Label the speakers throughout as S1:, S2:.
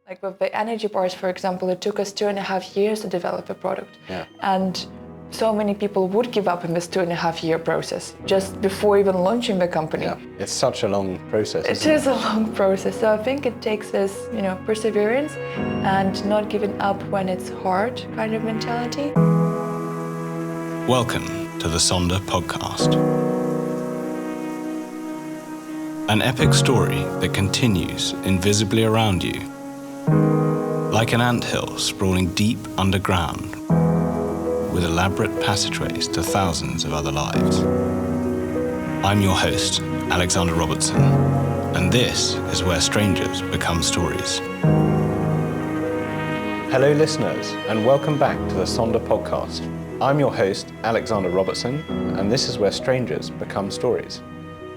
S1: Like with the energy bars, for example, it took us 2.5 years to develop a product.
S2: Yeah.
S1: And so many people would give up in this 2.5 year process just before even launching the company.
S2: Yeah, it's such a long process.
S1: It is a long process. So I think it takes this, perseverance and not giving up when it's hard kind of mentality.
S3: Welcome to the Sonder podcast. An epic story that continues invisibly around you, like an anthill sprawling deep underground, with elaborate passageways to thousands of other lives. I'm your host, Alexander Robertson, and this is where strangers become stories.
S2: Hello listeners, and welcome back to the Sonder podcast. I'm your host, Alexander Robertson, and this is where strangers become stories.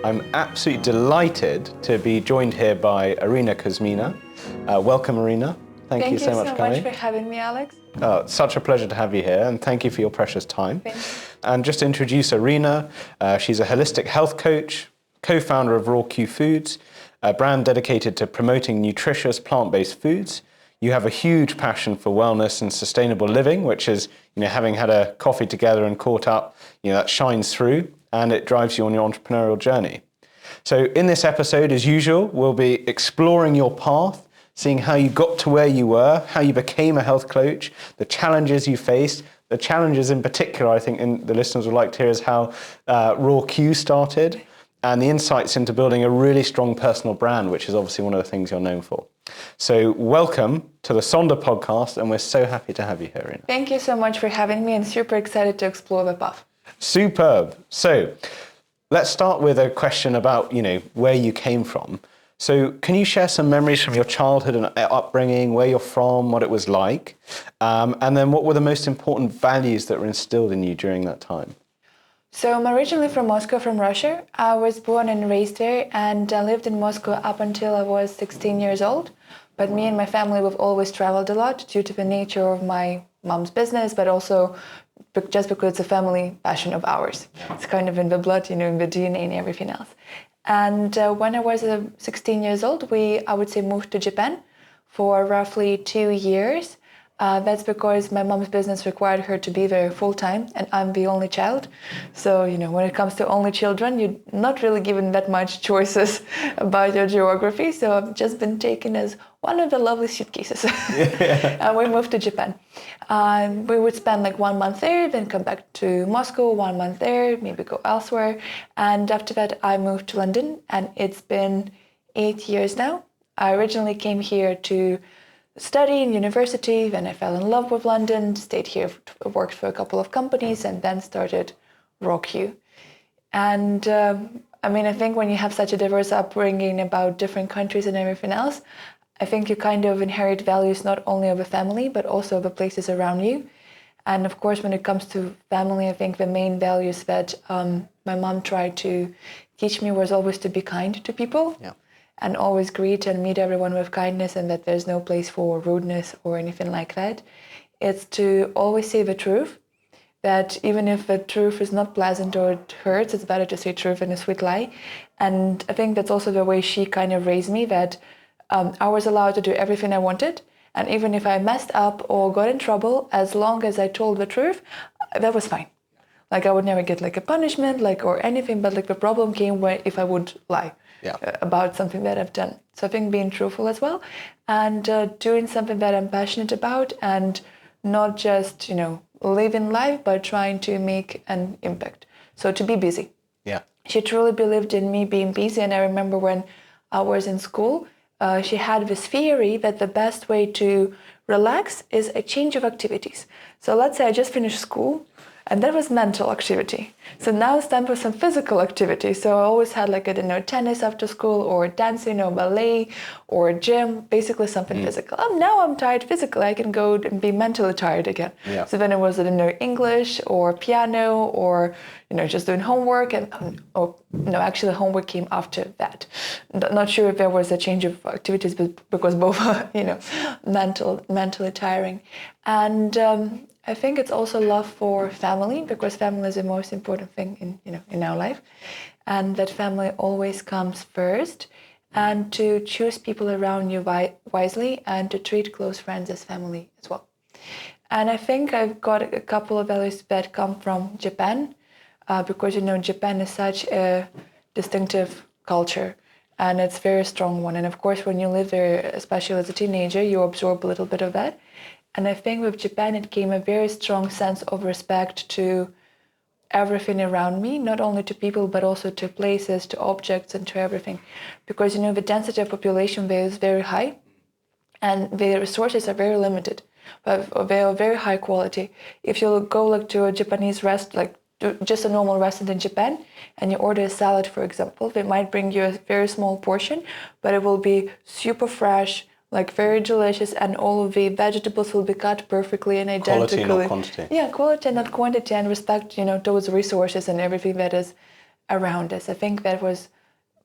S2: I'm absolutely delighted to be joined here by Arina Kuzmina. Welcome, Arina. Thank you so much for coming.
S1: Thank you so much for having me, Alex.
S2: It's such a pleasure to have you here, and thank you for your precious time.
S1: Thank you.
S2: And just to introduce Arina, she's a holistic health coach, co-founder of RawQ Foods, a brand dedicated to promoting nutritious plant-based foods. You have a huge passion for wellness and sustainable living, which is, having had a coffee together and caught up, that shines through, and it drives you on your entrepreneurial journey. So in this episode, as usual, we'll be exploring your path, seeing how you got to where you were, how you became a health coach, the challenges you faced. The challenges in particular, I think, and the listeners would like to hear, is how RawQ started, and the insights into building a really strong personal brand, which is obviously one of the things you're known for. So welcome to the Sonder podcast, and we're so happy to have you here, Arina.
S1: Thank you so much for having me, and super excited to explore the path.
S2: Superb. So let's start with a question about, where you came from. So can you share some memories from your childhood and upbringing, where you're from, what it was like, and then what were the most important values that were instilled in you during that time?
S1: So I'm originally from Moscow, from Russia. I was born and raised there, and I lived in Moscow up until I was 16 years old. But me and my family, we've always traveled a lot due to the nature of my mom's business, but also just because it's a family passion of ours. It's kind of in the blood, in the DNA and everything else. And when I was 16 years old, I would say, moved to Japan for roughly 2 years. That's because my mom's business required her to be there full-time, and I'm the only child. So, when it comes to only children, you're not really given that much choices about your geography. So I've just been taken as one of the lovely suitcases. And we moved to Japan. We would spend 1 month there, then come back to Moscow, 1 month there, maybe go elsewhere. And after that, I moved to London, and it's been 8 years now. I originally came here to study in university, then I fell in love with London, stayed here, worked for a couple of companies, and then started RawQ. And I think when you have such a diverse upbringing about different countries and everything else, I think you kind of inherit values not only of a family, but also of the places around you. And of course, when it comes to family, I think the main values that my mom tried to teach me was always to be kind to people.
S2: Yeah. And
S1: always greet and meet everyone with kindness, and that there's no place for rudeness or anything like that. It's to always say the truth, that even if the truth is not pleasant or it hurts, it's better to say truth than a sweet lie. And I think that's also the way she kind of raised me, that I was allowed to do everything I wanted. And even if I messed up or got in trouble, as long as I told the truth, that was fine. I would never get a punishment or anything, but the problem came if I would lie.
S2: Yeah.
S1: About something that I've done. So I think being truthful as well, and doing something that I'm passionate about, and not just, living life, but trying to make an impact. So to be busy.
S2: Yeah.
S1: She truly believed in me being busy. And I remember when I was in school, she had this theory that the best way to relax is a change of activities. So let's say I just finished school, and that was mental activity. So now it's time for some physical activity. So I always had tennis after school, or dancing, or ballet, or gym, basically something physical. Now I'm tired physically, I can go and be mentally tired again.
S2: Yeah.
S1: So then it was, English or piano, or, just doing homework. Actually homework came after that. Not sure if there was a change of activities, but because both are, mentally tiring. And I think it's also love for family, because family is the most important thing in our life, and that family always comes first. and to choose people around you wisely, and to treat close friends as family as well. And I think I've got a couple of values that come from Japan, because, Japan is such a distinctive culture, and it's a very strong one. And of course, when you live there, especially as a teenager, you absorb a little bit of that. And I think with Japan, it came a very strong sense of respect to everything around me, not only to people, but also to places, to objects, and to everything. Because, the density of population there is very high, and the resources are very limited, but they are very high quality. If you go to a Japanese restaurant, just a normal restaurant in Japan, and you order a salad, for example, they might bring you a very small portion, but it will be super fresh, very delicious, and all of the vegetables will be cut perfectly and identically.
S2: Quality, not quantity.
S1: Yeah, quality, not quantity, and respect, towards resources and everything that is around us. I think that was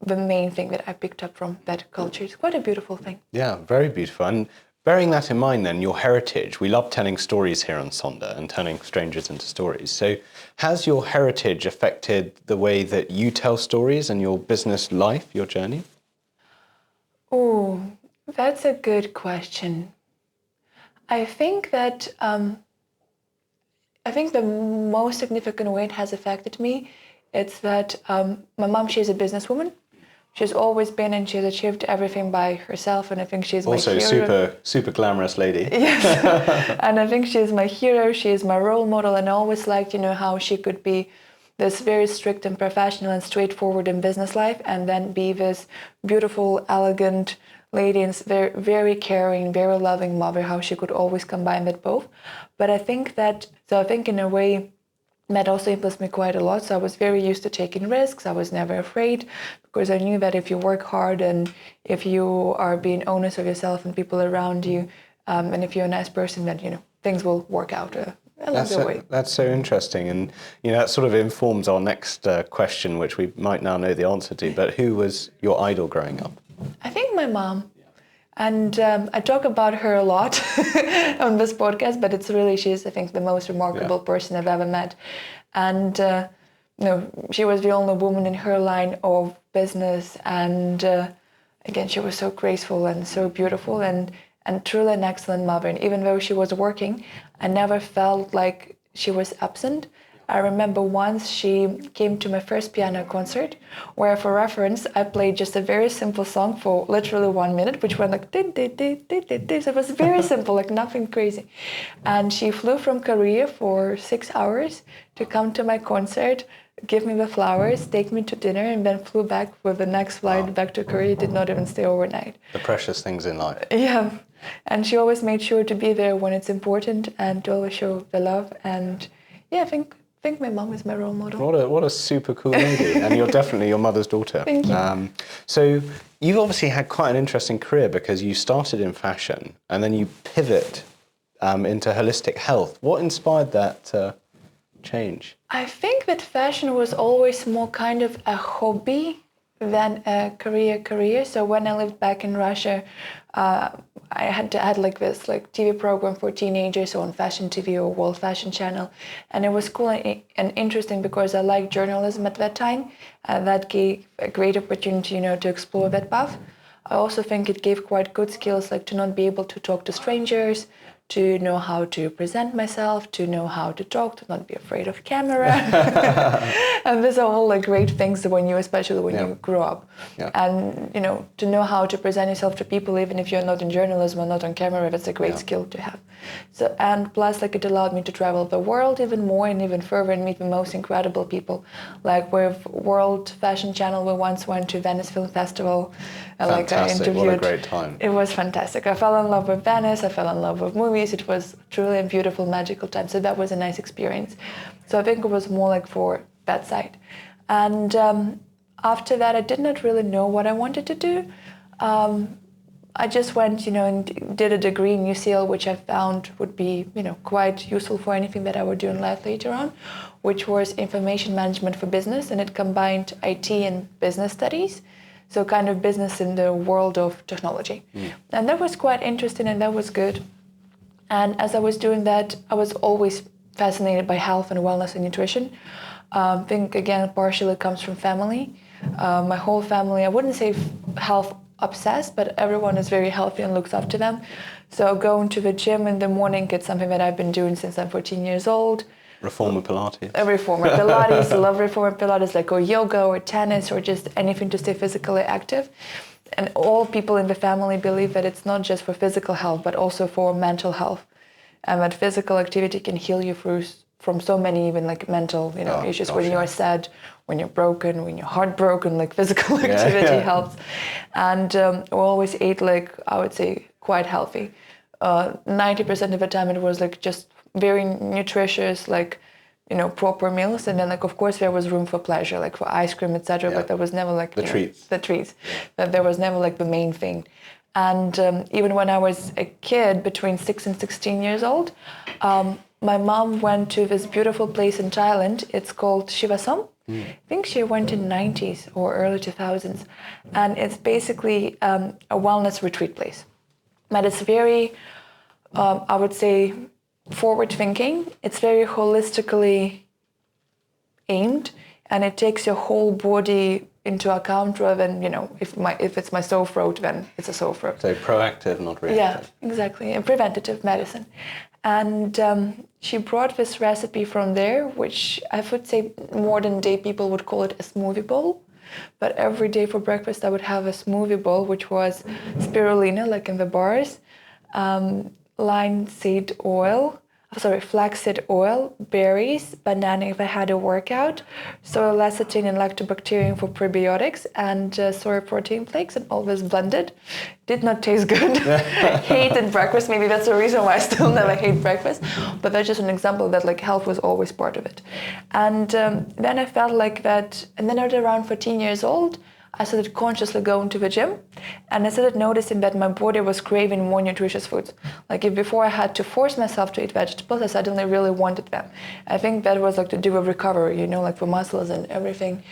S1: the main thing that I picked up from that culture. It's quite a beautiful thing.
S2: Yeah, very beautiful. And bearing that in mind then, your heritage, we love telling stories here on Sonder and turning strangers into stories. So has your heritage affected the way that you tell stories and your business life, your journey?
S1: Oh, that's a good question. I think that the most significant way it has affected me, it's that my mom, she's a businesswoman. She's always been, and she's achieved everything by herself, and I think she's
S2: also
S1: my hero.
S2: super glamorous lady.
S1: Yes, and I think she's my hero. She is my role model, and I always liked, how she could be this very strict and professional and straightforward in business life, and then be this beautiful, elegant lady and very, very caring, very loving mother. How she could always combine that both. But I think in a way, that also influenced me quite a lot. So I was very used to taking risks. I was never afraid, because I knew that if you work hard and if you are being honest with yourself and people around you, and if you're a nice person, then things will work out along the way.
S2: That's so interesting, and that sort of informs our next question, which we might now know the answer to. But who was your idol growing up?
S1: I think my mom. And I talk about her a lot on this podcast, but she's, I think, the most remarkable person I've ever met. And, she was the only woman in her line of business. And again, she was so graceful and so beautiful and truly an excellent mother. And even though she was working, I never felt like she was absent. I remember once she came to my first piano concert, where, for reference, I played just a very simple song for literally 1 minute, which went like did. So it was very simple, nothing crazy. And she flew from Korea for 6 hours to come to my concert, give me the flowers, take me to dinner, and then flew back with the next flight back to Korea. Did not even stay overnight.
S2: The precious things in life.
S1: Yeah. And she always made sure to be there when it's important and to always show the love. And yeah, I think my mom is my role model.
S2: What a super cool lady. And you're definitely your mother's daughter.
S1: Thank you.
S2: So you've obviously had quite an interesting career, because you started in fashion and then you pivot into holistic health. What inspired that change? I
S1: think that fashion was always more kind of a hobby than a career. So when I lived back in Russia, I had to add this TV program for teenagers on Fashion TV or World Fashion Channel, and it was cool and interesting because I liked journalism at that time. That gave a great opportunity, to explore that path. I also think it gave quite good skills, to not be able to talk to strangers, to know how to present myself, to know how to talk, to not be afraid of camera. And these are all great things especially when you grow up. Yeah. And, to know how to present yourself to people, even if you're not in journalism or not on camera, that's a great skill to have. So, and plus, it allowed me to travel the world even more and even further and meet the most incredible people. With World Fashion Channel, we once went to Venice Film Festival.
S2: Fantastic,
S1: I interviewed.
S2: What a great time.
S1: It was fantastic. I fell in love with Venice, I fell in love with movies. It was truly a beautiful, magical time. So that was a nice experience. So I think it was more for that side. And after that, I did not really know what I wanted to do. I just went, and did a degree in UCL, which I found would be, quite useful for anything that I would do in life later on, which was information management for business, and it combined IT and business studies. So kind of business in the world of technology. And that was quite interesting, and that was good. And as I was doing that, I was always fascinated by health and wellness and nutrition. I think, again, partially comes from family. My whole family, I wouldn't say health obsessed, but everyone is very healthy and looks after them. So going to the gym in the morning, it's something that I've been doing since I'm 14 years old.
S2: Reformer Pilates.
S1: Reformer Pilates, love Reformer Pilates, like or yoga or tennis or just anything to stay physically active. And all people in the family believe that it's not just for physical health, but also for mental health. And that physical activity can heal you from so many even like mental, issues. When you're sad, when you're broken, when you're heartbroken, like physical activity helps. And we always ate like, I would say, quite healthy. 90% of the time it was like just very nutritious, like, proper meals. And then like, of course, there was room for pleasure, like for ice cream, etc. But there was never like
S2: the treats.
S1: But there was never like the main thing. And even when I was a kid, between 6 and 16 years old, my mom went to this beautiful place in Thailand. It's called Shivasam. I think she went in the 90s or early 2000s. And it's basically a wellness retreat place. But it's very, I would say, forward thinking. It's very holistically aimed, and it takes your whole body into account rather than, if it's my sore throat, then it's a sore throat.
S2: So proactive, not reactive.
S1: Yeah, exactly. And preventative medicine. And she brought this recipe from there, which I would say modern day people would call it a smoothie bowl. But every day for breakfast, I would have a smoothie bowl, which was spirulina, like in the bars, flaxseed oil, berries, banana if I had a workout, soy lecithin and lactobacterium for probiotics, and soy protein flakes, and all this blended. Did not taste good. Hated breakfast. Maybe that's the reason why I still never hate breakfast. But that's just an example that like health was always part of it. And then I felt like that, and then at around 14 years old, I started consciously going to the gym, and I started noticing that my body was craving more nutritious foods. Like if before I had to force myself to eat vegetables, I suddenly really wanted them. I think that was like to do with recovery, like for muscles and everything.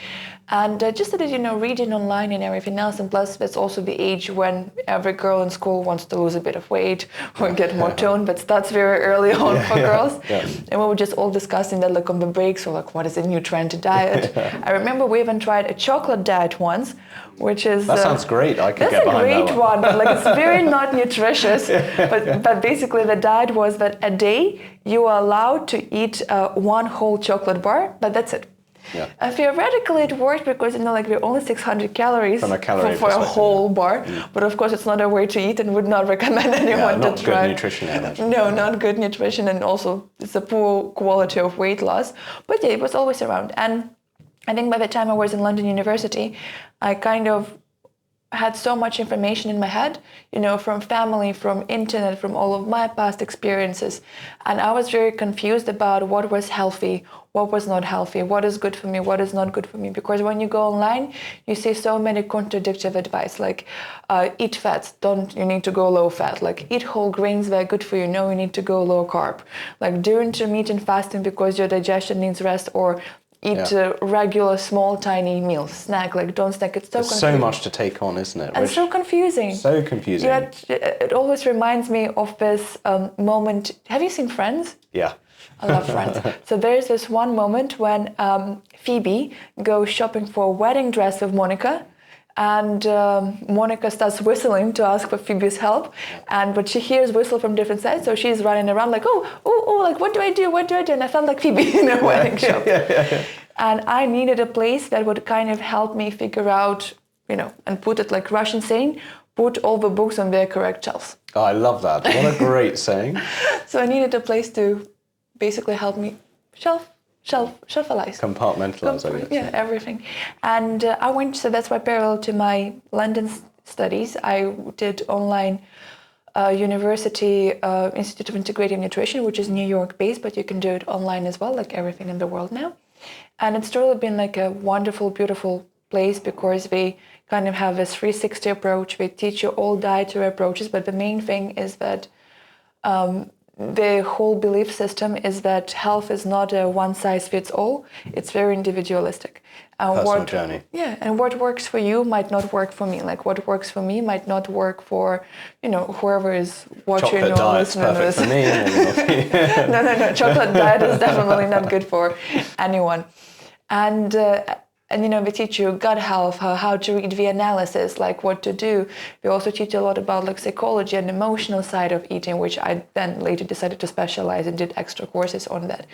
S1: And I just started, reading online and everything else. And plus, that's also the age when every girl in school wants to lose a bit of weight or get more toned, but starts very early on for girls. Yeah. And we were just all discussing that like on the breaks, or like what is a new trend to diet. I remember we even tried a chocolate diet once, which is...
S2: That sounds great. I could get behind that one.
S1: That's a great one, but like it's very not nutritious. But basically the diet was that a day you are allowed to eat one whole chocolate bar, but that's it.
S2: Yeah.
S1: Theoretically, it worked because like we're only 600 calories
S2: from a calorie
S1: for a whole bar. But of course, it's not a way to eat, and would not recommend anyone to try.
S2: Not good nutrition, I imagine.
S1: No, not good nutrition, and also it's a poor quality of weight loss. But yeah, it was always around. And I think by the time I was in London University, I kind of had so much information in my head, from family, from internet, from all of my past experiences. And I was very confused about what was healthy, what was not healthy, what is good for me, what is not good for me. Because when you go online, you see so many contradictory advice, like eat fats, you need to go low fat. Like eat whole grains, they're good for you, no, you need to go low carb. Like do intermittent fasting because your digestion needs rest, or eat regular, small, tiny meals. Snack, like don't snack. It's
S2: so much to take on, isn't it?
S1: And so confusing.
S2: So confusing.
S1: It always reminds me of this moment. Have you seen Friends?
S2: Yeah.
S1: I love Friends. So there's this one moment when Phoebe goes shopping for a wedding dress with Monica. And Monica starts whistling to ask for Phoebe's help, but she hears whistle from different sides, so she's running around like, oh, like what do I do? And I felt like Phoebe in a wedding shop. And I needed a place that would kind of help me figure out, and put it like Russian saying, put all the books on their correct shelves.
S2: Oh, I love that. What a great saying.
S1: So I needed a place to basically help me shelf-alize.
S2: Compartmentalize, I guess.
S1: Yeah, everything. And so that's why parallel to my London studies, I did online University Institute of Integrative Nutrition, which is New York based, but you can do it online as well, like everything in the world now. And it's really been like a wonderful, beautiful place because they kind of have this 360 approach. They teach you all dietary approaches, but the main thing is that the whole belief system is that health is not a one-size-fits-all. It's very individualistic.
S2: Personal journey.
S1: Yeah, and what works for you might not work for me. Like what works for me might not work for, whoever is watching or listening to this.
S2: Chocolate diet's perfect for me.
S1: No. Chocolate diet is definitely not good for anyone. And And, we teach you gut health, how to read the analysis, like what to do. We also teach you a lot about like psychology and emotional side of eating, which I then later decided to specialize and did extra courses on that.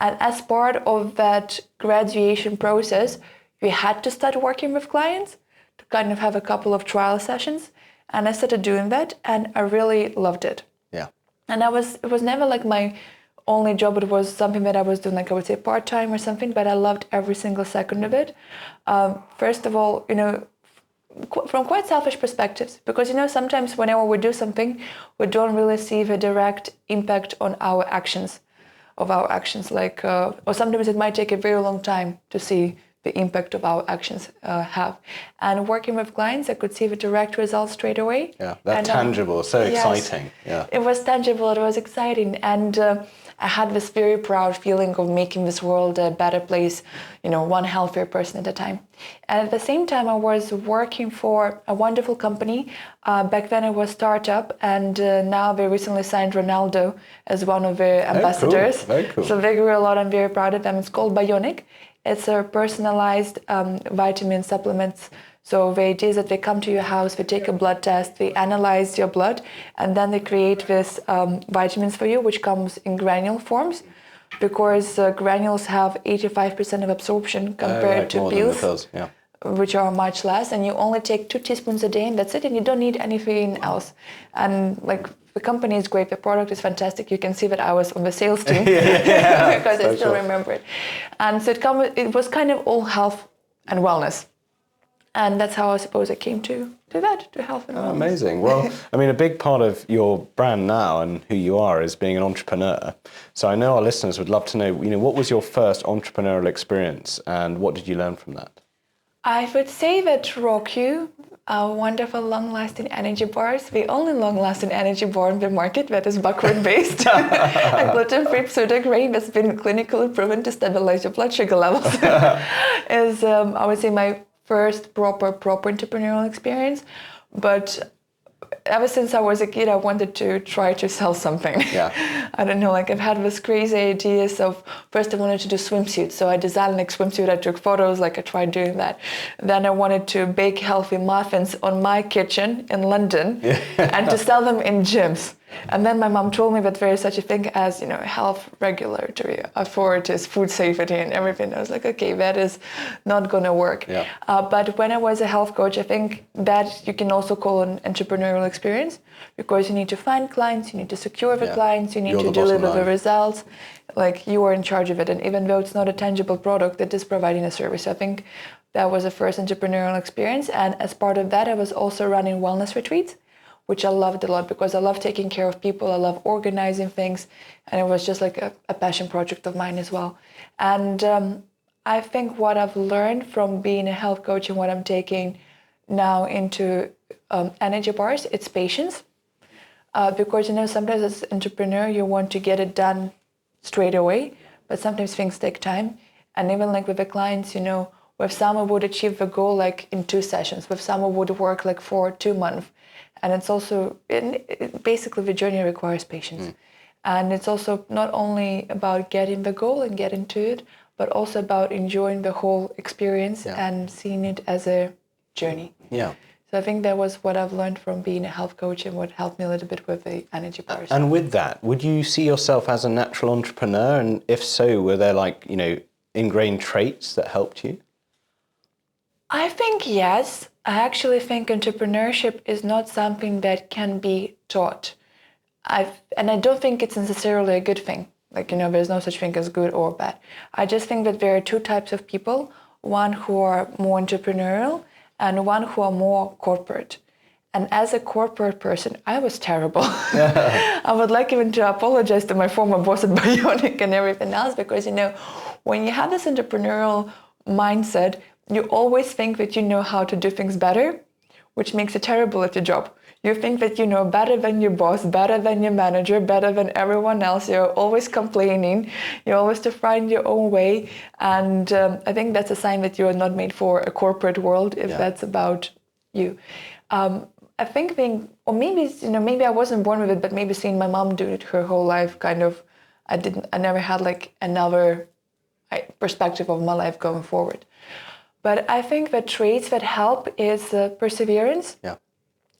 S1: And as part of that graduation process, we had to start working with clients to kind of have a couple of trial sessions. And I started doing that, and I really loved it.
S2: Yeah.
S1: And it was never like my only job. It was something that I was doing, like I would say part-time or something, but I loved every single second of it. First of all, from quite selfish perspectives, because, sometimes whenever we do something, we don't really see the direct impact on our actions, like, or sometimes it might take a very long time to see the impact of our actions have. And working with clients, I could see the direct results straight away.
S2: Yeah, that's tangible, so exciting.
S1: Yes,
S2: yeah.
S1: It was tangible, it was exciting. And I had this very proud feeling of making this world a better place, one healthier person at a time. And at the same time, I was working for a wonderful company. Back then it was a startup, and now they recently signed Ronaldo as one of their ambassadors.
S2: Cool. Very cool.
S1: So they grew a lot. I'm very proud of them. It's called Bionic. It's a personalized vitamin supplements. So the idea is that they come to your house, they take a blood test, they analyze your blood, and then they create this vitamins for you, which comes in granule forms, because granules have 85% of absorption compared to pills, which are much less, and you only take 2 teaspoons a day, and that's it, and you don't need anything else. And like, the company is great, the product is fantastic. You can see that I was on the sales team because I still remember it. And so it was kind of all health and wellness. And that's how I suppose I came to that, to health and wellness.
S2: Amazing. Well, I mean, a big part of your brand now and who you are is being an entrepreneur. So I know our listeners would love to know, what was your first entrepreneurial experience and what did you learn from that?
S1: I would say that RawQ, our wonderful long-lasting energy bars, the only long-lasting energy bar in the market that is buckwheat-based, a gluten-free pseudo-grain that's been clinically proven to stabilize your blood sugar levels, is, I would say, my first proper entrepreneurial experience. But ever since I was a kid, I wanted to try to sell something.
S2: Yeah.
S1: I don't know, like I've had this crazy ideas of, first I wanted to do swimsuits. So I designed like swimsuit, I took photos, like I tried doing that. Then I wanted to bake healthy muffins on my kitchen in London and to sell them in gyms. And then my mom told me that there is such a thing as, health regulatory authorities, food safety and everything. I was like, okay, that is not going to work.
S2: Yeah.
S1: But when I was a health coach, I think that you can also call an entrepreneurial experience, because you need to find clients, you need to secure the clients, you need to deliver the results. Like, you are in charge of it. And even though it's not a tangible product, it is providing a service. I think that was the first entrepreneurial experience. And as part of that, I was also running wellness retreats, which I loved a lot because I love taking care of people. I love organizing things. And it was just like a passion project of mine as well. And I think what I've learned from being a health coach and what I'm taking now into energy bars, it's patience. Because, sometimes as an entrepreneur, you want to get it done straight away, but sometimes things take time. And even like with the clients, with some I would achieve the goal like in 2 sessions, with some I would work like for 2 months. And it's also, basically the journey requires patience. And it's also not only about getting the goal and getting to it, but also about enjoying the whole experience and seeing it as a journey.
S2: Yeah.
S1: So I think that was what I've learned from being a health coach and what helped me a little bit with the energy bars.
S2: And with that, would you see yourself as a natural entrepreneur? And if so, were there ingrained traits that helped you?
S1: I think yes. I actually think entrepreneurship is not something that can be taught. And I don't think it's necessarily a good thing. There's no such thing as good or bad. I just think that there are 2 types of people, one who are more entrepreneurial and one who are more corporate. And as a corporate person, I was terrible. I would like even to apologize to my former boss at Bionic and everything else, because, when you have this entrepreneurial mindset, you always think that you know how to do things better, which makes you terrible at your job. You think that you know better than your boss, better than your manager, better than everyone else. You're always complaining. You're always to find your own way. And I think that's a sign that you are not made for a corporate world if that's about you. I think maybe I wasn't born with it, but maybe seeing my mom do it her whole life, I never had like another perspective of my life going forward. But I think the traits that help is perseverance.
S2: Yeah.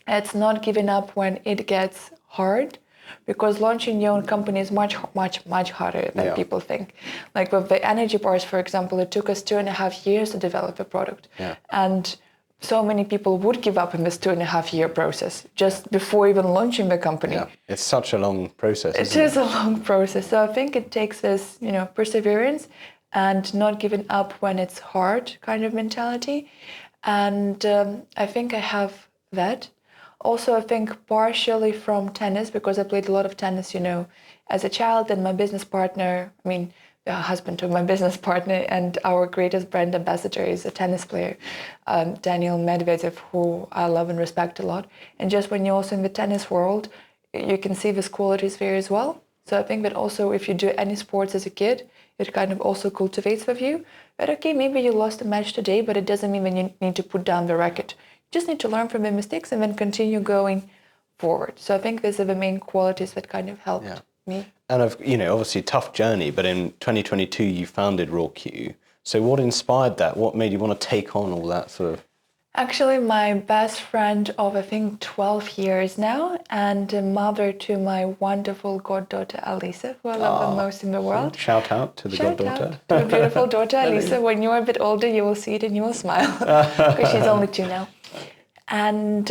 S1: It's not giving up when it gets hard, because launching your own company is much harder than people think. Like with the energy bars, for example, it took us 2.5 years to develop the product.
S2: Yeah.
S1: And so many people would give up in this 2.5 year process just before even launching the company.
S2: Yeah. It's such a long process,
S1: It
S2: isn't
S1: is a long process. So I think it takes this, perseverance and not giving up when it's hard kind of mentality. And I think I have that. Also, I think partially from tennis, because I played a lot of tennis, as a child, and my business partner, the husband of my business partner and our greatest brand ambassador is a tennis player, Daniil Medvedev, who I love and respect a lot. And just when you're also in the tennis world, you can see these qualities there as well. So I think that also if you do any sports as a kid, it kind of also cultivates with you that, okay, maybe you lost a match today, but it doesn't mean that you need to put down the racket. You just need to learn from the mistakes and then continue going forward. So I think these are the main qualities that kind of helped me.
S2: And obviously tough journey, but in 2022 you founded RawQ. So what inspired that? What made you want to take on all that sort of?
S1: Actually, my best friend of, I think, 12 years now, and a mother to my wonderful goddaughter, Alisa, who I love the most in the world.
S2: Shout out to the goddaughter.
S1: Shout out to a beautiful daughter, Alisa. When you're a bit older, you will see it and you will smile, because she's only 2 now. And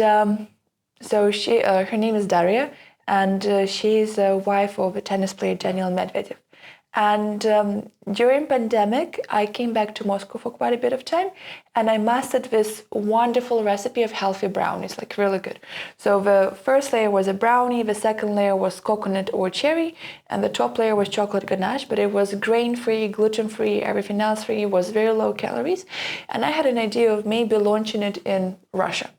S1: so her name is Daria, and she's a wife of a tennis player, Daniil Medvedev. And during pandemic, I came back to Moscow for quite a bit of time, and I mastered this wonderful recipe of healthy brownies, like really good. So the first layer was a brownie, the second layer was coconut or cherry, and the top layer was chocolate ganache, but it was grain-free, gluten-free, everything else free, it was very low calories. And I had an idea of maybe launching it in Russia.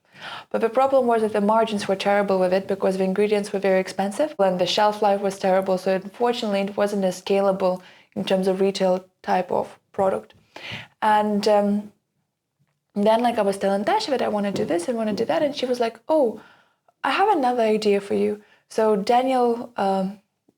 S1: But the problem was that the margins were terrible with it because the ingredients were very expensive and the shelf life was terrible. So unfortunately, it wasn't as scalable in terms of retail type of product. And then I was telling Dasha that I want to do this and want to do that. And she was like, oh, I have another idea for you. So Daniel,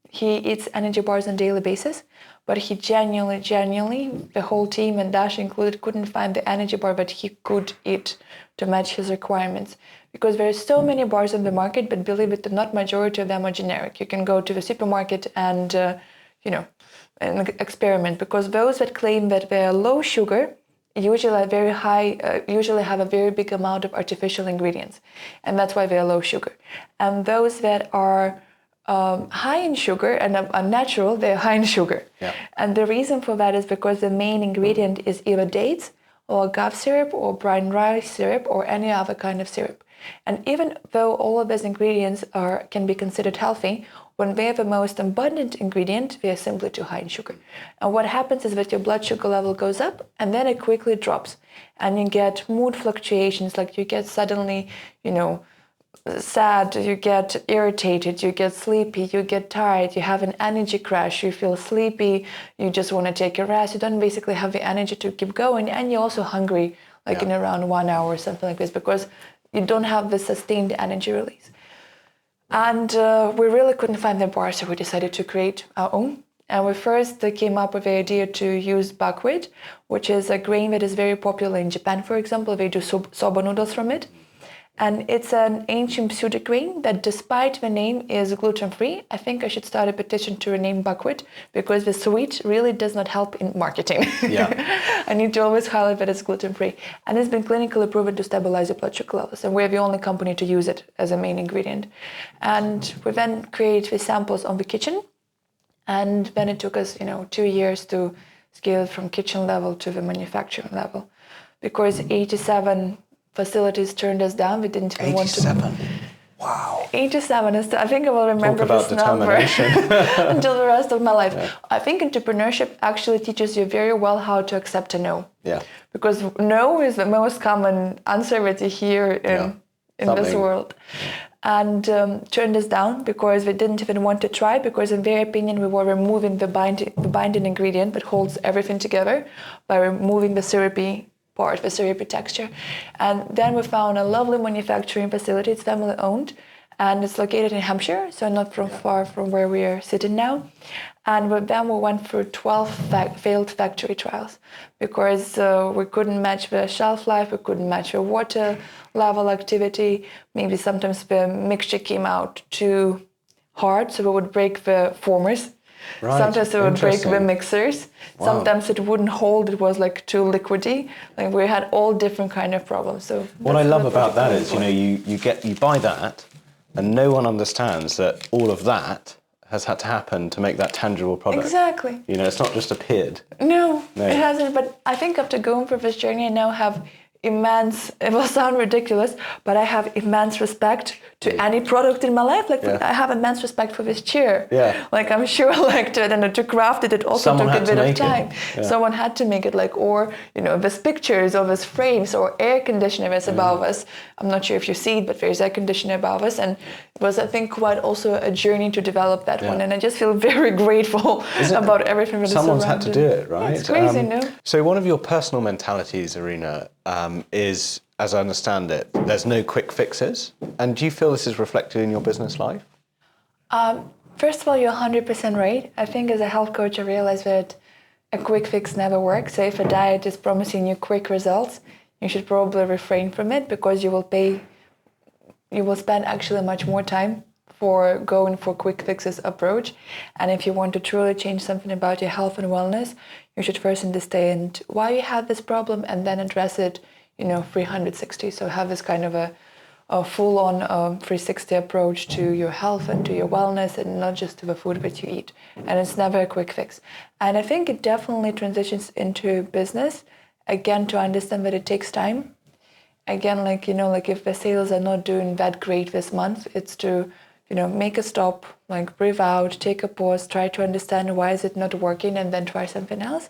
S1: he eats energy bars on a daily basis, but he genuinely, the whole team and Dasha included, couldn't find the energy bar that he could eat to match his requirements. Because there are so many bars on the market, but believe it or not, majority of them are generic. You can go to the supermarket and, and experiment, because those that claim that they are low sugar usually are very high, usually have a very big amount of artificial ingredients. And that's why they are low sugar. And those that are high in sugar and are natural, they're high in sugar.
S2: Yeah.
S1: And the reason for that is because the main ingredient is either dates or agave syrup or brown rice syrup or any other kind of syrup. And even though all of those ingredients can be considered healthy, when they're the most abundant ingredient, they are simply too high in sugar. And what happens is that your blood sugar level goes up and then it quickly drops. And you get mood fluctuations, like you get suddenly, sad, you get irritated, you get sleepy, you get tired, you have an energy crash, you feel sleepy, you just want to take a rest, you don't basically have the energy to keep going, and you're also hungry, in around 1 hour or something like this, because you don't have the sustained energy release. And we really couldn't find the bar, so we decided to create our own. And we first came up with the idea to use buckwheat, which is a grain that is very popular in Japan, for example. They do soba noodles from it. And it's an ancient pseudo grain that, despite the name is gluten-free, I think I should start a petition to rename buckwheat, because the sweet really does not help in marketing.
S2: Yeah.
S1: I need to always highlight that it's gluten-free. And it's been clinically proven to stabilize your blood sugar levels. And we're the only company to use it as a main ingredient. And we then created the samples on the kitchen. And then it took us, 2 years to scale it from kitchen level to the manufacturing level, because 87 facilities turned us down. We didn't even want to.
S2: 87. Wow.
S1: 87 is, I think I will remember
S2: Talk about
S1: this number until the rest of my life.
S2: Yeah.
S1: I think entrepreneurship actually teaches you very well how to accept a no.
S2: Yeah.
S1: Because no is the most common answer that you hear in this world. And turned us down because we didn't even want to try, because in their opinion we were removing the binding ingredient that holds everything together by removing the syrupy part, the syrupy texture. And then we found a lovely manufacturing facility, it's family owned, and it's located in Hampshire, so not far from where we are sitting now. And with them, we went through 12 failed factory trials because we couldn't match the shelf life, we couldn't match the water level activity. Maybe sometimes the mixture came out too hard, so we would break the formers.
S2: Right.
S1: Sometimes it would break the mixers.
S2: Wow.
S1: Sometimes it wouldn't hold. It was like too liquidy. Like we had all different kind of problems. So
S2: what I love about that is, you buy that, and no one understands that all of that has had to happen to make that tangible product.
S1: Exactly.
S2: It's not just appeared.
S1: No, it hasn't. But I think after going through this journey, I now have immense, it will sound ridiculous, but I have immense respect to any product in my life. Like I have immense respect for this chair.
S2: Yeah.
S1: Like I'm sure to craft it also
S2: Someone
S1: took a bit of time.
S2: Yeah.
S1: Someone had to make it these pictures of his frames or air conditioner is above us. I'm not sure if you see it, but there's air conditioner above us. And it was, I think, quite also a journey to develop that one. And I just feel very grateful about everything that is around.
S2: Someone's had to do it, right?
S1: Yeah, it's crazy, no?
S2: So one of your personal mentalities, Arina, is, as I understand it, there's no quick fixes. And do you feel this is reflected in your business life?
S1: First of all, you're 100% right. I think as a health coach, I realized that a quick fix never works. So if a diet is promising you quick results, you should probably refrain from it because you will spend actually much more time for going for quick fixes approach. And if you want to truly change something about your health and wellness, you should first understand why you have this problem and then address it, 360. So have this kind of a full-on 360 approach to your health and to your wellness and not just to the food that you eat. And it's never a quick fix. And I think it definitely transitions into business, again, to understand that it takes time. Again, if the sales are not doing that great this month, it's to make a stop, breathe out, take a pause, try to understand why is it not working, and then try something else.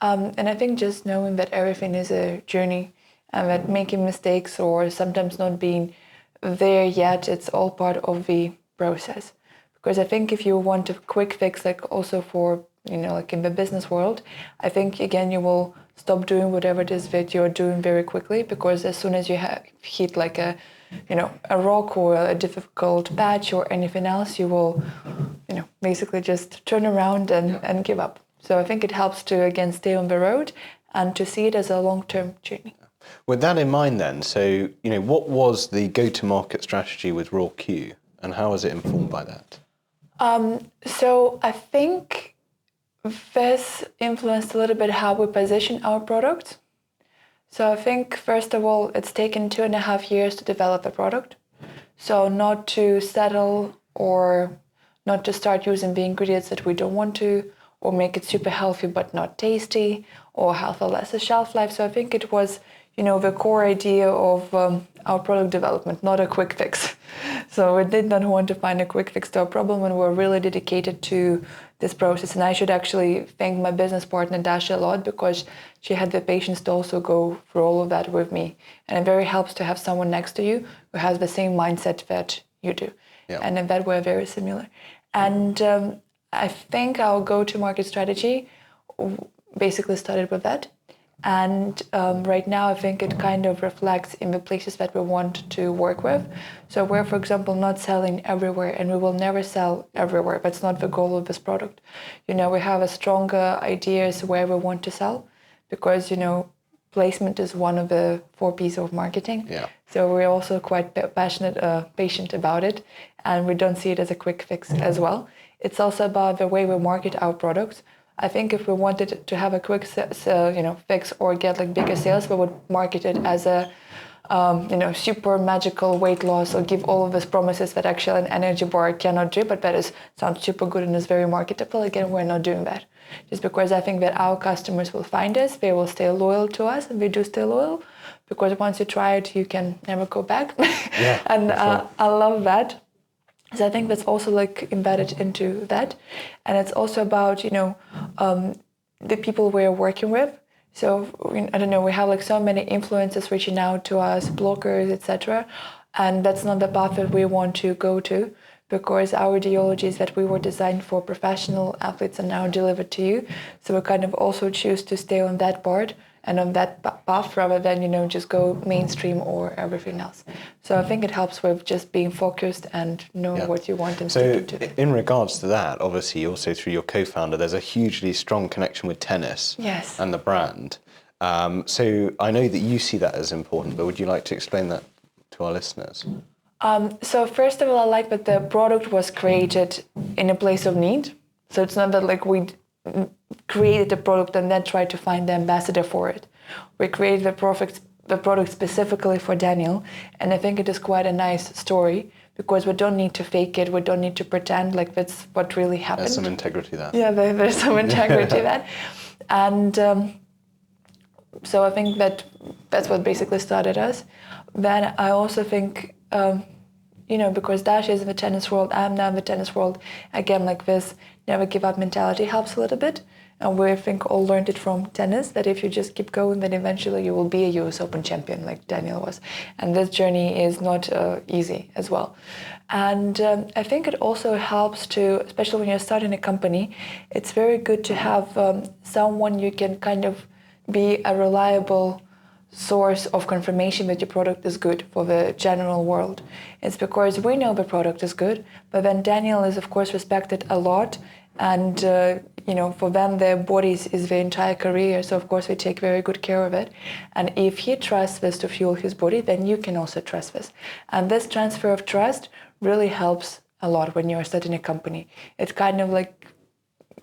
S1: And I think just knowing that everything is a journey and that making mistakes or sometimes not being there yet, it's all part of the process. Because I think if you want a quick fix, also for, in the business world, I think, again, you will stop doing whatever it is that you're doing very quickly, because as soon as you hit a rock or a difficult patch or anything else, you will, basically just turn around and give up. So I think it helps to, again, stay on the road and to see it as a long-term journey.
S2: With that in mind then, so, what was the go-to-market strategy with RawQ and how was it informed by that?
S1: So I think this influenced a little bit how we position our product. So I think, first of all, it's taken 2.5 years to develop a product. So not to settle or not to start using the ingredients that we don't want to, or make it super healthy but not tasty, or have a lesser shelf life. So I think it was, the core idea of our product development, not a quick fix. So we did not want to find a quick fix to our problem, and we're really dedicated to this process. And I should actually thank my business partner, Dasha, a lot, because she had the patience to also go through all of that with me. And it very helps to have someone next to you who has the same mindset that you do. Yeah. And in that we're very similar. And I think our go-to-market strategy basically started with that. And right now, I think it kind of reflects in the places that we want to work with. So we're, for example, not selling everywhere, and we will never sell everywhere. That's not the goal of this product. We have a stronger ideas where we want to sell, because, placement is one of the 4 P's of marketing. Yeah. So we're also quite patient about it, and we don't see it as a quick fix as well. It's also about the way we market our products. I think if we wanted to have a quick, fix or get bigger sales, we would market it as a, super magical weight loss, or give all of these promises that actually an energy bar cannot do, but that sounds super good and is very marketable. Again, we're not doing that. Just because I think that our customers will find us, they will stay loyal to us, and we do stay loyal, because once you try it, you can never go back. Yeah, and I love that. So I think that's also embedded into that. And it's also about, the people we're working with. So, I don't know, we have so many influencers reaching out to us, bloggers, etc. And that's not the path that we want to go to, because our ideologies that we were designed for professional athletes are now delivered to you. So we kind of also choose to stay on that part and on that path rather than, just go mainstream or everything else. So I think it helps with just being focused and knowing what you want and sticking to it.
S2: In regards to that, obviously also through your co-founder, there's a hugely strong connection with tennis and the brand. So I know that you see that as important, but would you like to explain that to our listeners?
S1: So first of all, I like that the product was created in a place of need. So it's not that like we created the product and then tried to find the ambassador for it. We created the product specifically for Daniil, and I think it is quite a nice story because we don't need to fake it, we don't need to pretend like that's what really happened.
S2: There's some integrity there.
S1: Yeah, there's some integrity there. And so I think that's what basically started us. Then I also think, because Dash is in the tennis world, I'm now in the tennis world, again, like this never give up mentality helps a little bit. And we, I think, all learned it from tennis, that if you just keep going, then eventually you will be a US Open champion like Daniil was. And this journey is not easy as well. And I think it also helps to, especially when you're starting a company, it's very good to have someone you can kind of be a reliable source of confirmation that your product is good for the general world. It's because we know the product is good, but then Daniil is of course respected a lot, and for them their bodies is their entire career, so of course we take very good care of it. And if he trusts this to fuel his body, then you can also trust this. And this transfer of trust really helps a lot when you're starting a company. It kind of like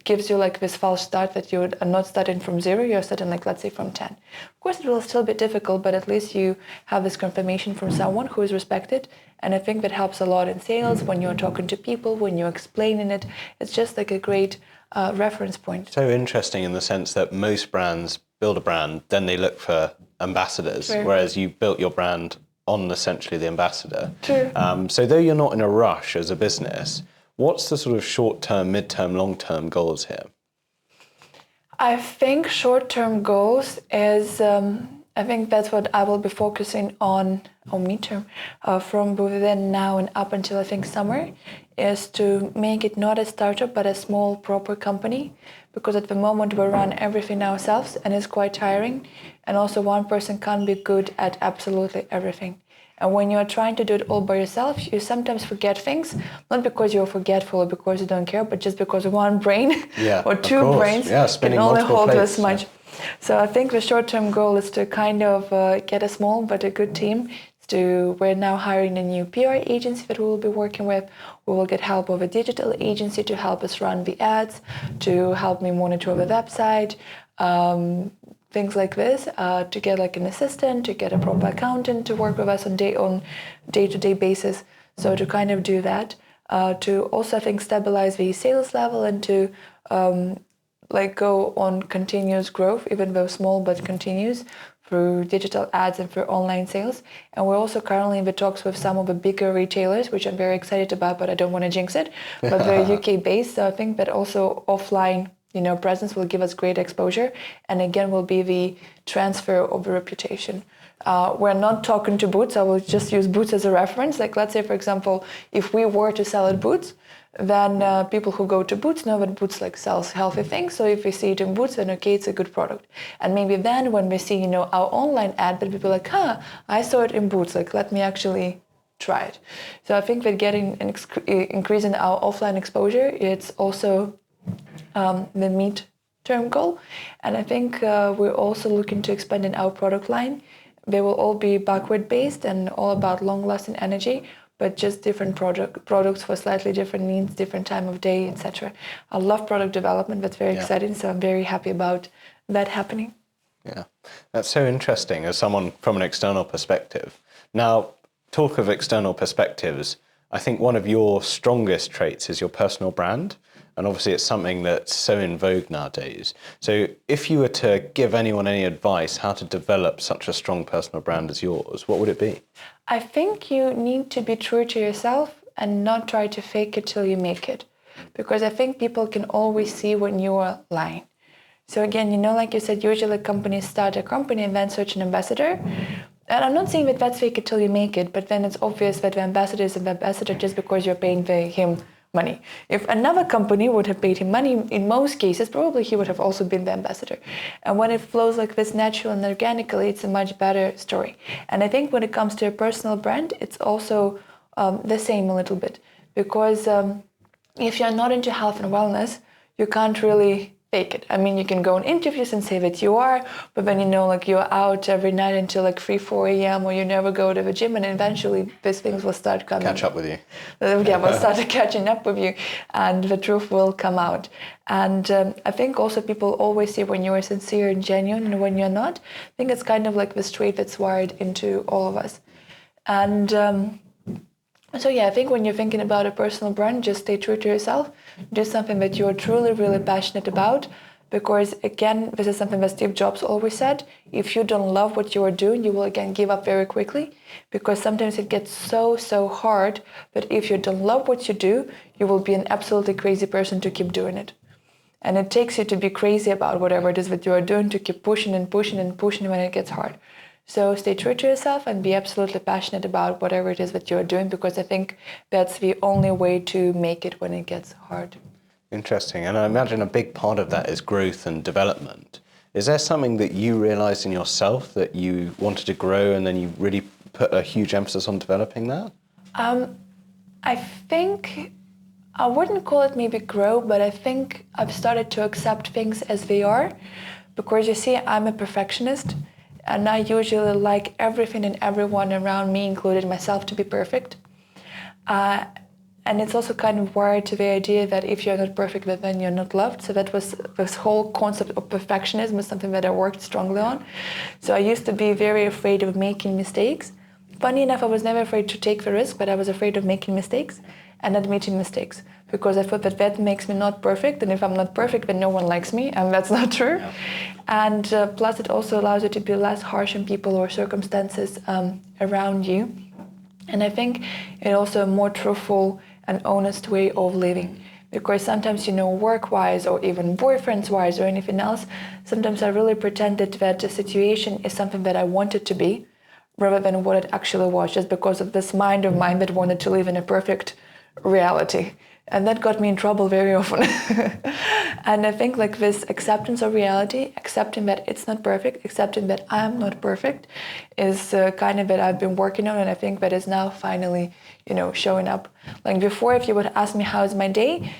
S1: gives you like this false start that you are not starting from 0, you're starting like, let's say, from 10. Of course, it will still be difficult, but at least you have this confirmation from someone who is respected. And I think that helps a lot in sales, when you're talking to people, when you're explaining it. It's just like a great reference point.
S2: So interesting in the sense that most brands build a brand, then they look for ambassadors, whereas you built your brand on essentially the ambassador.
S1: True.
S2: So though you're not in a rush as a business, what's the sort of short-term, mid-term, long-term goals here?
S1: I think short-term goals is, I think that's what I will be focusing on mid-term, from within now and up until I think summer, is to make it not a startup but a small proper company, because at the moment we run everything ourselves and it's quite tiring, and also one person can't be good at absolutely everything. And when you're trying to do it all by yourself, you sometimes forget things, not because you're forgetful or because you don't care, but just because one brain or two brains can only hold this much. So I think the short-term goal is to kind of get a small but a good team. We're now hiring a new PR agency that we will be working with. We will get help of a digital agency to help us run the ads, to help me monitor the website, things like this, to get like an assistant, to get a proper accountant to work with us on day-to-day basis. So to kind of do that, to also I think stabilize the sales level and to go on continuous growth, even though small but continuous, through digital ads and through online sales. And we're also currently in the talks with some of the bigger retailers, which I'm very excited about, but I don't want to jinx it. But they're UK based, so I think that also offline presence will give us great exposure, and again will be the transfer of the reputation. We're not talking to Boots. I will just use Boots as a reference. Like, let's say, for example, if we were to sell at Boots, then people who go to Boots know that Boots sells healthy things. So if we see it in Boots, then okay, it's a good product. And maybe then when we see our online ad, but people are like, I saw it in Boots. Like, let me actually try it. So I think that getting increasing our offline exposure, it's also the mid-term goal. And I think we're also looking to expand in our product line. They will all be buckwheat based and all about long-lasting energy, but just different products for slightly different needs, different time of day, etc. I love product development. That's very exciting. So I'm very happy about that happening.
S2: Yeah, that's so interesting as someone from an external perspective. Now, talk of external perspectives, I think one of your strongest traits is your personal brand. And obviously it's something that's so in vogue nowadays. So if you were to give anyone any advice how to develop such a strong personal brand as yours, what would it be?
S1: I think you need to be true to yourself and not try to fake it till you make it. Because I think people can always see when you are lying. So again, like you said, usually companies start a company and then search an ambassador. And I'm not saying that that's fake it till you make it, but then it's obvious that the ambassador is an ambassador just because you're paying him money. If another company would have paid him money, in most cases, probably he would have also been the ambassador. And when it flows like this naturally and organically, it's a much better story. And I think when it comes to a personal brand, it's also the same a little bit. Because if you're not into health and wellness, you can't really fake it. I mean, you can go on interviews and say that you are, but then, you know, like you're out every night until like 3, 4 a.m. or you never go to the gym, and eventually these things will start coming.
S2: Catch up with you.
S1: Yeah, will start catching up with you, and the truth will come out. And I think also people always see when you are sincere and genuine and when you're not. I think it's kind of like this trait that's wired into all of us. And so yeah, I think when you're thinking about a personal brand, just stay true to yourself. Do something that you're truly, really passionate about. Because again, this is something that Steve Jobs always said. If you don't love what you are doing, you will again give up very quickly. Because sometimes it gets so hard that if you don't love what you do, you will be an absolutely crazy person to keep doing it. And it takes you to be crazy about whatever it is that you are doing, to keep pushing and pushing and pushing when it gets hard. So stay true to yourself and be absolutely passionate about whatever it is that you're doing, because I think that's the only way to make it when it gets hard.
S2: Interesting. And I imagine a big part of that is growth and development. Is there something that you realized in yourself that you wanted to grow and then you really put a huge emphasis on developing that?
S1: I think I wouldn't call it maybe grow, but I think I've started to accept things as they are, because you see, I'm a perfectionist. And I usually like everything and everyone around me, including myself, to be perfect. And it's also kind of wired to the idea that if you're not perfect, then you're not loved. So that was this whole concept of perfectionism is something that I worked strongly on. So I used to be very afraid of making mistakes. Funny enough, I was never afraid to take the risk, but I was afraid of making mistakes and admitting mistakes, because I thought that makes me not perfect, and if I'm not perfect, then no one likes me, and that's not true. Yeah. And plus it also allows you to be less harsh on people or circumstances around you. And I think it's also a more truthful and honest way of living, because sometimes, you know, work-wise or even boyfriends-wise or anything else, sometimes I really pretended that the situation is something that I wanted to be, rather than what it actually was, just because of this mind of mine that wanted to live in a perfect reality. And that got me in trouble very often. And I think like this acceptance of reality, accepting that it's not perfect, accepting that I'm not perfect, is kind of that I've been working on, and I think that is now finally, you know, showing up. Like before, if you would ask me how's my day,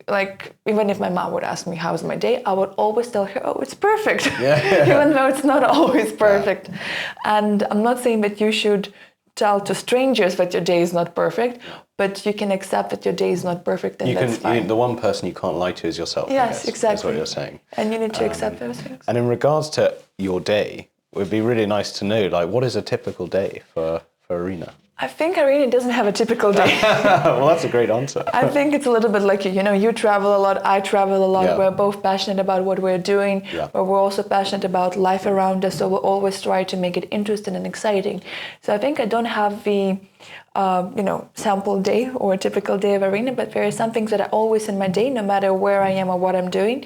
S1: like even if my mom would ask me how's my day, I would always tell her, oh, it's perfect. Yeah. Even though it's not always perfect. Yeah. And I'm not saying that you should tell to strangers that your day is not perfect, but you can accept that your day is not perfect, and that's fine.
S2: The one person you can't lie to is yourself.
S1: Yes, exactly.
S2: That's what you're saying.
S1: And you need to accept those things.
S2: And in regards to your day, it would be really nice to know, like, what is a typical day for Arina?
S1: I think Arina doesn't have a typical day.
S2: Well, that's a great answer.
S1: I think it's a little bit like, you know, you travel a lot, I travel a lot. Yeah. We're both passionate about what we're doing, yeah. But we're also passionate about life around us, so we'll always try to make it interesting and exciting. So I think I don't have the sample day or a typical day of Arina, but there are some things that are always in my day, no matter where I am or what I'm doing.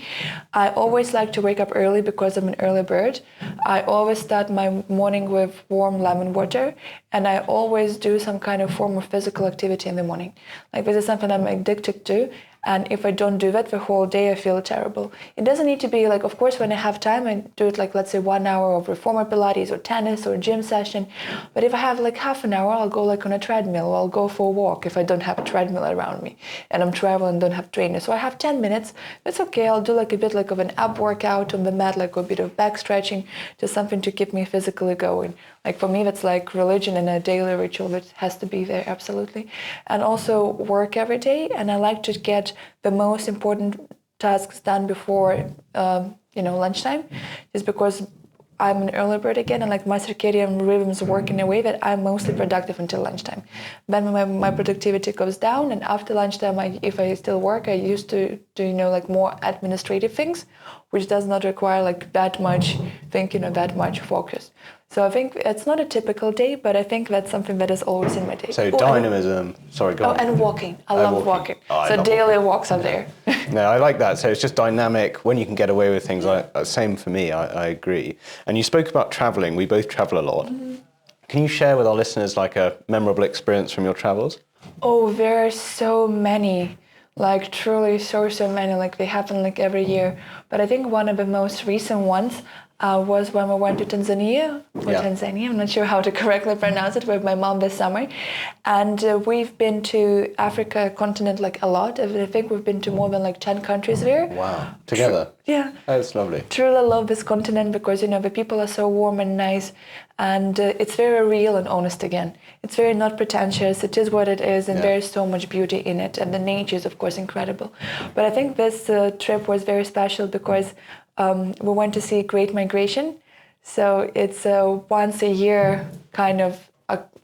S1: I always like to wake up early because I'm an early bird. I always start my morning with warm lemon water, and I always do some kind of form of physical activity in the morning. Like this is something I'm addicted to. And if I don't do that the whole day, I feel terrible. It doesn't need to be like, of course, when I have time, I do it like, let's say 1 hour of reformer Pilates or tennis or gym session. But if I have like half an hour, I'll go like on a treadmill, or I'll go for a walk if I don't have a treadmill around me and I'm traveling and don't have trainers. So I have 10 minutes. That's okay. I'll do like a bit like of an ab workout on the mat, like a bit of back stretching, just something to keep me physically going. Like for me, that's like religion and a daily ritual that has to be there, absolutely. And also work every day. And I like to get the most important tasks done before, lunchtime, just because I'm an early bird again, and like my circadian rhythms work in a way that I'm mostly productive until lunchtime. Then my productivity goes down, and after lunchtime, if I still work, I used to do, like more administrative things, which does not require like that much thinking or that much focus. So I think it's not a typical day, but I think that's something that is always in my day.
S2: So dynamism, go on.
S1: And walking. I love walking. So daily walks are there.
S2: No, I like that. So it's just dynamic when you can get away with things. Same for me, I agree. And you spoke about traveling. We both travel a lot. Mm-hmm. Can you share with our listeners like a memorable experience from your travels?
S1: Oh, there are so many, like truly so many, like they happen like every year. But I think one of the most recent ones was when we went to Tanzania, Tanzania, I'm not sure how to correctly pronounce it, with my mom this summer. And we've been to Africa continent like a lot. I think we've been to more than like 10 countries there.
S2: Wow. Together?
S1: Yeah.
S2: Oh, it's lovely.
S1: Truly love this continent because, the people are so warm and nice, and it's very real and honest again. It's very not pretentious. It is what it is, and there is so much beauty in it. And the nature is, of course, incredible. But I think this trip was very special because we went to see Great Migration. So it's a once a year kind of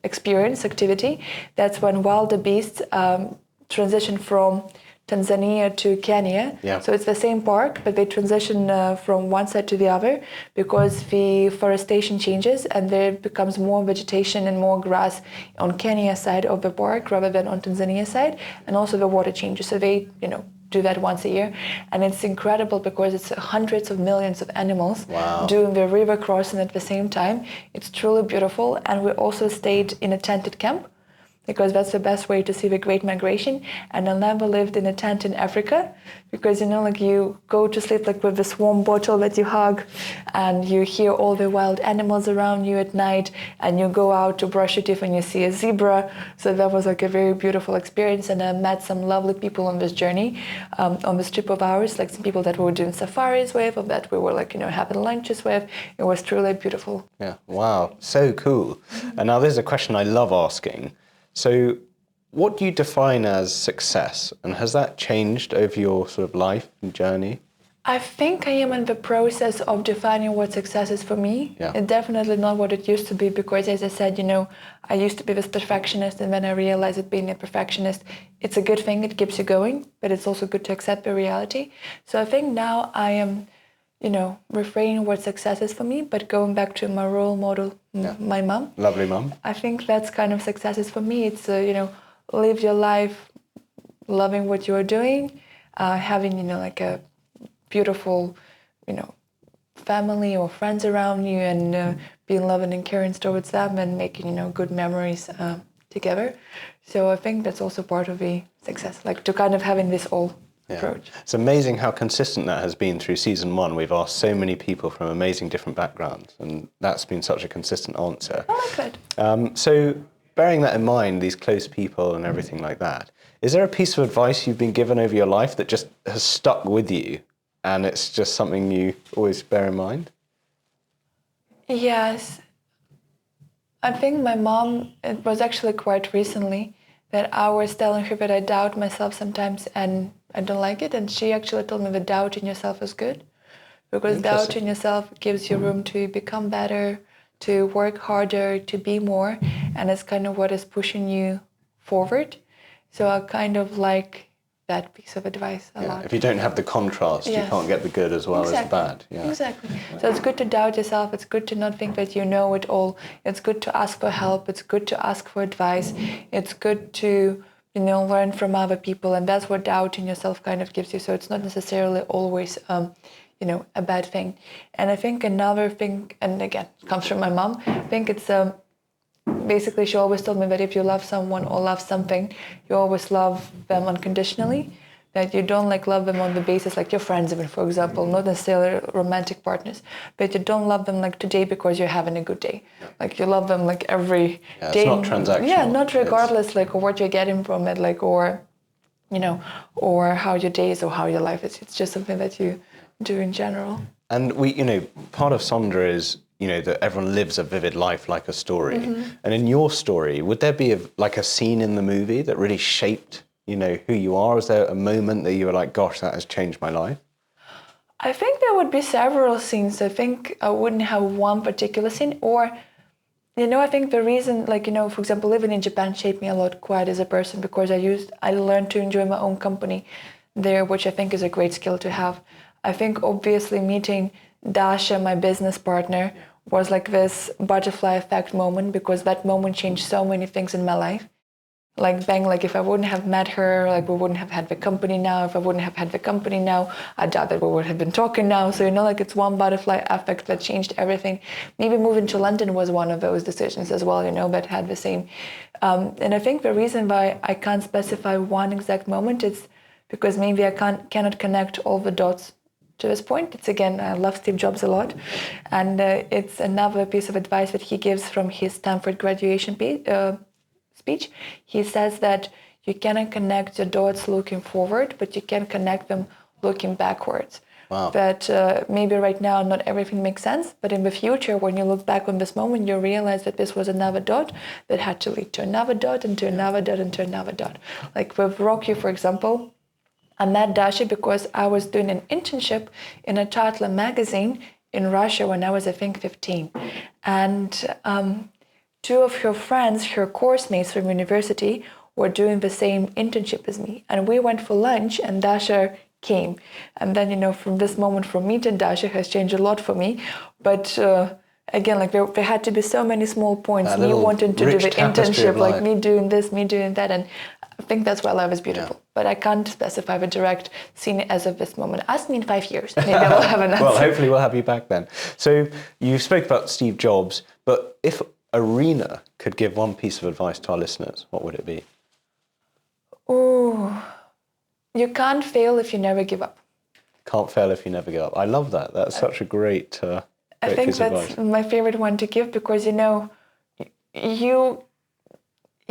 S1: experience, activity. That's when wildebeests transition from Tanzania to Kenya.
S2: Yeah.
S1: So it's the same park, but they transition from one side to the other because the forestation changes and there becomes more vegetation and more grass on Kenya side of the park rather than on Tanzania side. And also the water changes. So they, do that once a year. And it's incredible because it's hundreds of millions of animals doing the river crossing at the same time. It's truly beautiful. And we also stayed in a tented camp, because that's the best way to see the Great Migration. And I never lived in a tent in Africa because, like you go to sleep like with this warm bottle that you hug and you hear all the wild animals around you at night and you go out to brush your teeth and you see a zebra. So that was like a very beautiful experience. And I met some lovely people on this journey, on this trip of ours, like some people that we were doing safaris with or that we were like, having lunches with. It was truly beautiful.
S2: Yeah, wow, so cool. And now there's a question I love asking. So what do you define as success? And has that changed over your sort of life and journey?
S1: I think I am in the process of defining what success is for me.
S2: Yeah.
S1: It's definitely not what it used to be because, as I said, I used to be this perfectionist, and then I realized that being a perfectionist, it's a good thing, it keeps you going, but it's also good to accept the reality. So I think now I am, refraining what success is for me, but going back to my role model, my mom.
S2: Lovely mom.
S1: I think that's kind of success is for me. It's, live your life loving what you are doing, having, like a beautiful, family or friends around you and being loving and caring towards them and making, good memories together. So I think that's also part of the success, like to kind of having this all approach.
S2: It's amazing how consistent that has been through season 1. We've asked so many people from amazing different backgrounds, and that's been such a consistent answer.
S1: I like that.
S2: So bearing that in mind, these close people and everything like that, is there a piece of advice you've been given over your life that just has stuck with you and it's just something you always bear in mind?
S1: Yes. I think my mom, it was actually quite recently that I was telling her that I doubt myself sometimes and I don't like it. And she actually told me that doubting yourself is good because doubting yourself gives you room to become better, to work harder, to be more. And it's kind of what is pushing you forward. So I kind of like that piece of advice a lot.
S2: If you don't have the contrast, you can't get the good as well as the bad. Yeah.
S1: Exactly. So it's good to doubt yourself. It's good to not think that you know it all. It's good to ask for help. It's good to ask for advice. It's good to, learn from other people. And that's what doubting yourself kind of gives you. So it's not necessarily always, a bad thing. And I think another thing, and again, it comes from my mom, I think it's basically she always told me that if you love someone or love something, you always love them unconditionally. That you don't love them on the basis like your friends even, for example, not necessarily romantic partners, but you don't love them today because you're having a good day. You love them every day.
S2: It's not transactional.
S1: Yeah, not regardless of what you're getting from it, or how your day is or how your life is. It's just something that you do in general.
S2: And we, part of Sondra is, that everyone lives a vivid life like a story. Mm-hmm. And in your story, would there be a scene in the movie that really shaped who you are? Is there a moment that you were like, gosh, that has changed my life?
S1: I think there would be several scenes. I think I wouldn't have one particular scene. Or, I think the reason, for example, living in Japan shaped me a lot quite as a person because I learned to enjoy my own company there, which I think is a great skill to have. I think obviously meeting Dasha, my business partner, was this butterfly effect moment because that moment changed so many things in my life. like bang, like if I wouldn't have met her, like we wouldn't have had the company now. If I wouldn't have had the company now, I doubt that we would have been talking now. So, like it's one butterfly effect that changed everything. Maybe moving to London was one of those decisions as well, that had the same. And I think the reason why I can't specify one exact moment is because maybe I cannot connect all the dots to this point. It's again, I love Steve Jobs a lot. And it's another piece of advice that he gives from his Stanford graduation speech. He says that you cannot connect the dots looking forward, but you can connect them looking backwards.
S2: Wow.
S1: That maybe right now not everything makes sense, but in the future, when you look back on this moment, you realize that this was another dot that had to lead to another dot and to another dot and to another dot. Like with RawQ, for example, I met Dasha because I was doing an internship in a toddler magazine in Russia when I was, I think, 15. And two of her friends, her course mates from university, were doing the same internship as me. And we went for lunch and Dasha came. And then, from this moment, from meeting Dasha has changed a lot for me. But again, like there had to be so many small points. Me wanting to do the internship, like me doing this, me doing that. And I think that's why life is beautiful. Yeah. But I can't specify the direct scene as of this moment. Ask me in 5 years. Maybe I will have an answer.
S2: Well, hopefully we'll have you back then. So you spoke about Steve Jobs, but if Arina could give one piece of advice to our listeners, what would it be?
S1: Oh, you can't fail if you never give up.
S2: Can't fail if you never give up. I love that. That's such a great
S1: I think that's my favorite one to give because,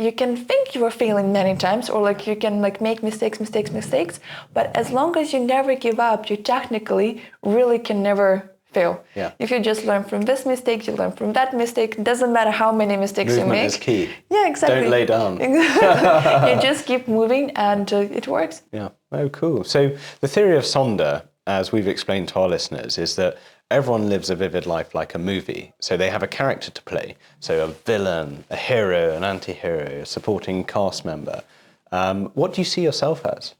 S1: you can think you are failing many times or like you can like make mistakes, but as long as you never give up, you technically really can never fail.
S2: Yeah.
S1: If you just learn from this mistake, you learn from that mistake. It doesn't matter how many mistakes
S2: Movement
S1: you make.
S2: Is key.
S1: Yeah, exactly.
S2: Don't lay down.
S1: You just keep moving and it works.
S2: Yeah. Oh, cool. So the theory of Sonder, as we've explained to our listeners, is that everyone lives a vivid life like a movie. So they have a character to play. So a villain, a hero, an anti-hero, a supporting cast member. What do you see yourself as?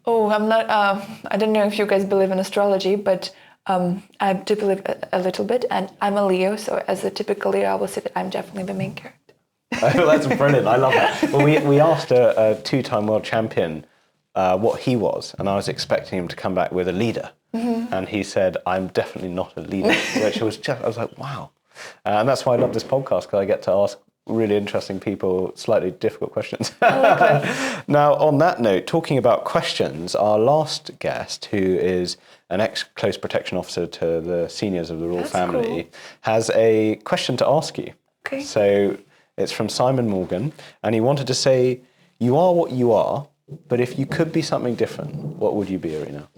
S1: Oh, I'm not, I don't know if you guys believe in astrology, but I do believe a little bit, and I'm a Leo, so as a typical Leo, I will say that I'm definitely the main character.
S2: Oh, that's brilliant. I love that. Well, we asked a two-time world champion what he was, and I was expecting him to come back with a leader. Mm-hmm. And he said, I'm definitely not a leader, which was I was like, wow. And that's why I love this podcast, because I get to ask really interesting people slightly difficult questions.
S1: I like that.
S2: Now, on that note, talking about questions, our last guest, who is an ex-close protection officer to the seniors of the royal family, has a question to ask you.
S1: Okay.
S2: So it's from Simon Morgan, and he wanted to say, you are what you are, but if you could be something different, what would you be, Arina?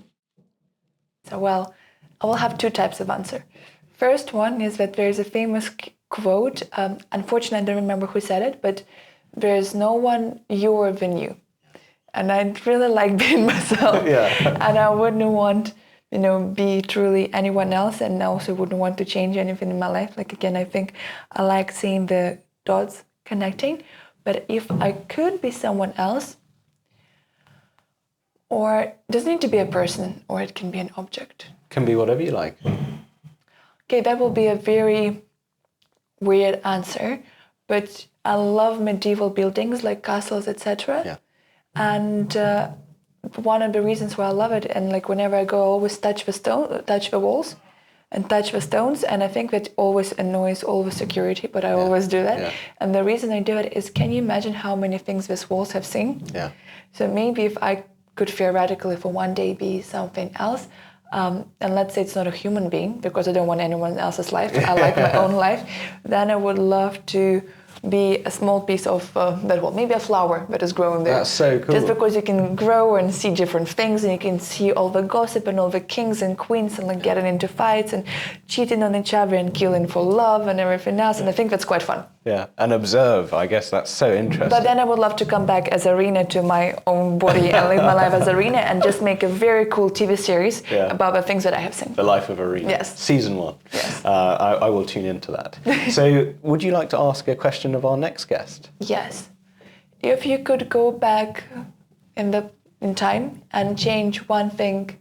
S1: So, well, I will have two types of answer. First one is that there's a famous quote, unfortunately I don't remember who said it, but there's no one youer than you. And I'd really like being myself.
S2: Yeah.
S1: And I wouldn't want, be truly anyone else, and I also wouldn't want to change anything in my life. Like, again, I think I like seeing the dots connecting, but if I could be someone else, or it doesn't need to be a person, or it can be an object.
S2: Can be whatever you like.
S1: Okay, that will be a very weird answer, but I love medieval buildings like castles, etc.
S2: Yeah.
S1: And one of the reasons why I love it, and like whenever I go, I always touch the walls and touch the stones, and I think that always annoys all the security, but I always do that.
S2: Yeah.
S1: And the reason I do it is, can you imagine how many things these walls have seen?
S2: Yeah.
S1: So maybe if I could theoretically for one day be something else, and let's say it's not a human being, because I don't want anyone else's life, I like my own life, then I would love to be a small piece of maybe a flower that is growing there.
S2: That's so cool.
S1: Just because you can grow and see different things, and you can see all the gossip and all the kings and queens and like getting into fights and cheating on each other and killing for love and everything else, and I think that's quite fun.
S2: Yeah, and observe, I guess that's so interesting.
S1: But then I would love to come back as Arina to my own body and live my life as Arina and just make a very cool TV series about the things that I have seen.
S2: The Life of Arina.
S1: Yes.
S2: Season 1.
S1: Yes.
S2: I will tune into that. So would you like to ask a question of our next guest?
S1: Yes. If you could go back in time and change one thing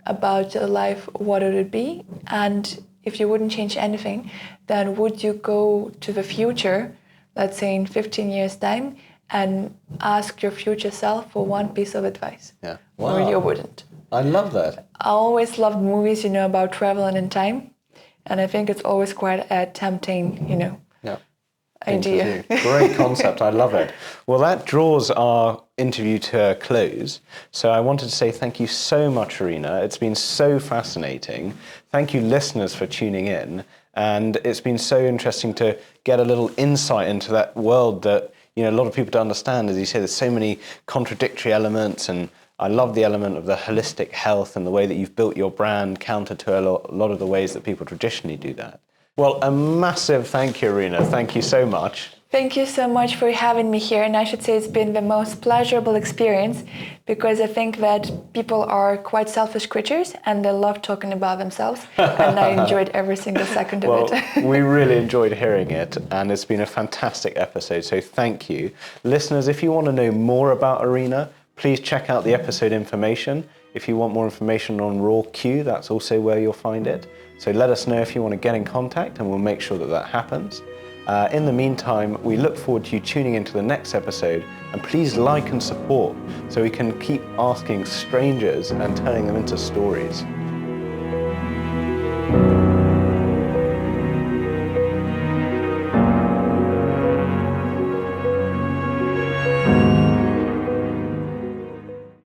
S1: about your life, what would it be? And if you wouldn't change anything, then would you go to the future, let's say in 15 years' time, and ask your future self for one piece of advice.
S2: Yeah.
S1: Or you wouldn't.
S2: I love that.
S1: I always loved movies, about travel and in time. And I think it's always quite a tempting,
S2: Yeah.
S1: idea.
S2: Great concept. I love it. Well, that draws our interview to a close. So I wanted to say thank you so much, Arina. It's been so fascinating. Thank you, listeners, for tuning in. And it's been so interesting to get a little insight into that world that, a lot of people don't understand. As you say, there's so many contradictory elements, and I love the element of the holistic health and the way that you've built your brand counter to a lot of the ways that people traditionally do that. Well, a massive thank you, Arina. Thank you so much.
S1: Thank you so much for having me here. And I should say it's been the most pleasurable experience, because I think that people are quite selfish creatures and they love talking about themselves. And I enjoyed every single second of it.
S2: We really enjoyed hearing it, and it's been a fantastic episode. So thank you. Listeners, if you want to know more about Arina, please check out the episode information. If you want more information on RawQ, that's also where you'll find it. So let us know if you want to get in contact, and we'll make sure that happens. In the meantime, we look forward to you tuning into the next episode, and please like and support so we can keep asking strangers and turning them into stories.